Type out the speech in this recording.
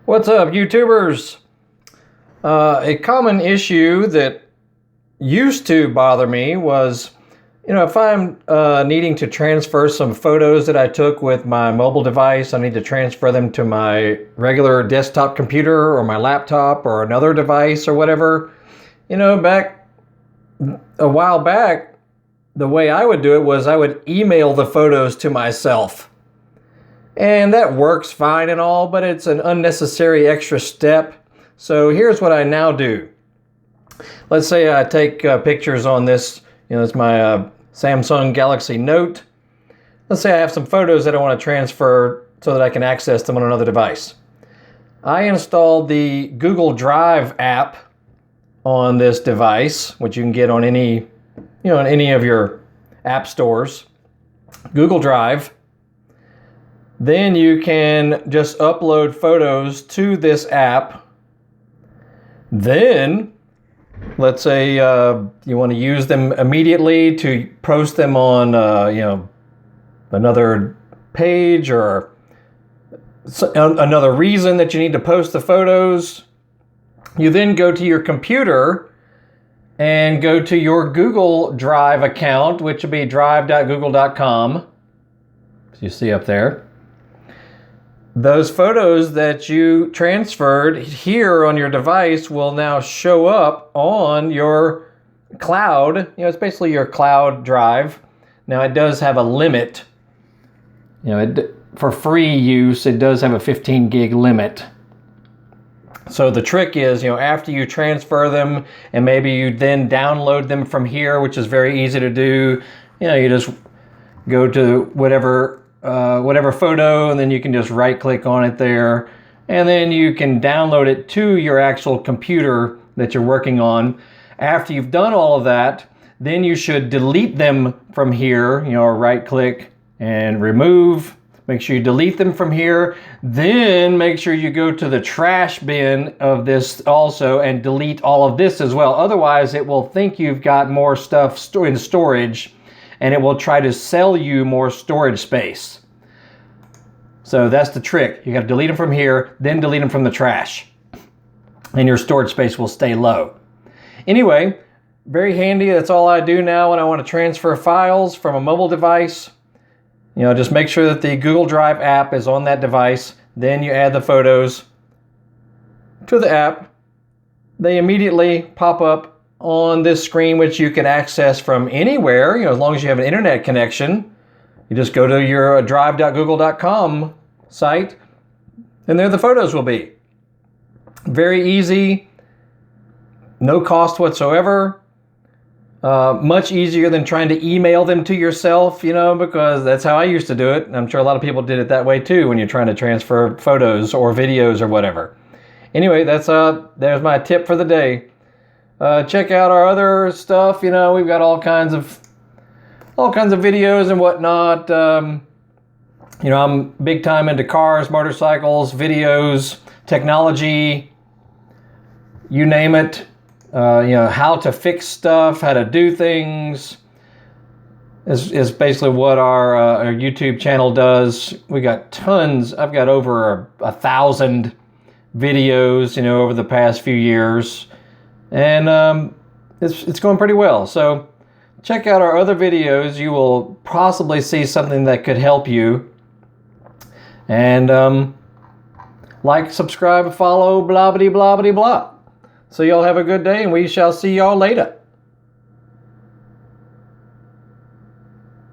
What's up, YouTubers? A common issue that used to bother me was, if I'm needing to transfer some photos that I took with my mobile device, I need to transfer them to my regular desktop computer or my laptop or another device or whatever. Back a while back, the way I would do it was I would email the photos to myself. And that works fine and all, but it's an unnecessary extra step. So here's what I now do. Let's say I take pictures on this, it's my Samsung Galaxy Note. Let's say I have some photos that I want to transfer so that I can access them on another device. I installed the Google Drive app on this device, which you can get on any of your app stores. Google Drive. Then you can just upload photos to this app. Then, let's say you want to use them immediately to post them on, another page or another reason that you need to post the photos. You then go to your computer and go to your Google Drive account, which will be drive.google.com. So you see up there. Those photos that you transferred here on your device will now show up on your cloud. It's basically your cloud drive. Now it does have a limit. For free use, it does have a 15 gig limit. So the trick is, after you transfer them and maybe you then download them from here, which is very easy to do, you just go to whatever photo, and then you can just right click on it there, and then you can download it to your actual computer that you're working on. After you've done all of that, then you should delete them from here, right click and remove. Make sure you delete them from here. Then make sure you go to the trash bin of this also and delete all of this as well. Otherwise, it will think you've got more stuff in storage, and it will try to sell you more storage space. So that's the trick. You got to delete them from here, then delete them from the trash, and your storage space will stay low. Anyway, very handy. That's all I do now when I want to transfer files from a mobile device. Just make sure that the Google Drive app is on that device. Then you add the photos to the app. They immediately pop up on this screen, which you can access from anywhere, as long as you have an internet connection. You just go to your drive.google.com site, and there the photos will be. Very easy, no cost whatsoever. Much easier than trying to email them to yourself, because that's how I used to do it. I'm sure a lot of people did it that way too when you're trying to transfer photos or videos or whatever. Anyway, there's my tip for the day. Check out our other stuff. We've got all kinds of videos and whatnot. I'm big time into cars, motorcycles, videos, technology, you name it. How to fix stuff, how to do things is basically what our YouTube channel does. We got tons. I've got over 1,000 videos, over the past few years. And it's going pretty well. So check out our other videos. You will possibly see something that could help you. And like, subscribe, follow, blah, blah, blah, blah, blah. So y'all have a good day, and we shall see y'all later.